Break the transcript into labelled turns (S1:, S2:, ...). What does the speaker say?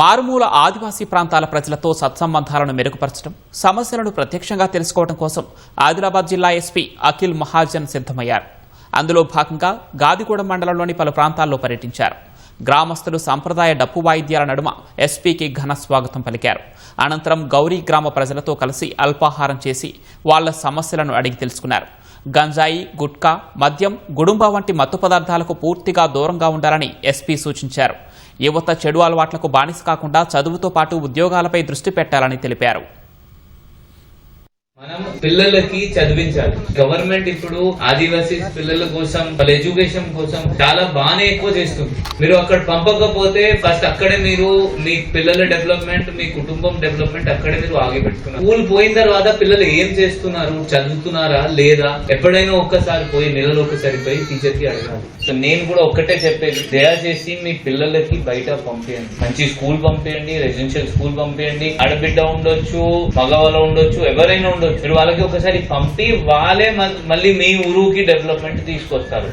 S1: మారుమూల ఆదివాసీ ప్రాంతాల ప్రజలతో సత్సంబంధాలను మెరుగుపరచడం, సమస్యలను ప్రత్యక్షంగా తెలుసుకోవడం కోసం ఆదిలాబాద్ జిల్లా ఎస్పీ అఖిల్ మహాజన్ సిద్దమయ్యారు. అందులో భాగంగా గాదిగూడెం మండలంలోని పలు ప్రాంతాల్లో పర్యటించారు. గ్రామస్తులు సంప్రదాయ డప్పు వాయిద్యాల నడుమ ఎస్పీకి ఘన స్వాగతం పలికారు. అనంతరం గౌరీ గ్రామ ప్రజలతో కలిసి అల్పాహారం చేసి వాళ్ల సమస్యలను అడిగి తెలుసుకున్నారు. గంజాయి, గుట్కా, మద్యం, గుడుంబా వంటి మత్తు పదార్థాలకు పూర్తిగా దూరంగా ఉండాలని ఎస్పీ సూచించారు. యువత చెడు అలవాట్లకు బానిస కాకుండా చదువుతో పాటు ఉద్యోగాలపై దృష్టి పెట్టాలని తెలిపారు.
S2: మనం పిల్లలకి చదివించాలి. గవర్నమెంట్ ఇప్పుడు ఆదివాసీ పిల్లల కోసం వాళ్ళ ఎడ్యుకేషన్ కోసం చాలా బాగానే ఎక్కువ చేస్తుంది. మీరు అక్కడ పంపకపోతే ఫస్ట్ అక్కడే మీరు మీ పిల్లల డెవలప్మెంట్, మీ కుటుంబం డెవలప్మెంట్ అక్కడే మీరు ఆగిపెట్టుకున్నారు. స్కూల్ పోయిన తర్వాత పిల్లలు ఏం చేస్తున్నారు, చదువుతున్నారా లేదా, ఎప్పుడైనా ఒక్కసారి పోయి నెలలో ఒకసారి పోయి టీచర్ కి అడగాలి. సో నేను కూడా ఒక్కటే చెప్పేది, దయచేసి మీ పిల్లలకి బయట పంపించండి. మంచి స్కూల్ పంపించండి, రెసిడెన్షియల్ స్కూల్ పంపించండి. ఆడబిడ్డ ఉండొచ్చు, మగవాళ్ళ ఉండొచ్చు, ఎవరైనా ఉండొచ్చు. మీరు వాళ్ళకి ఒకసారి పంపి వాళ్ళే మళ్ళీ మీ ఊరుకి డెవలప్మెంట్ తీసుకొస్తారు.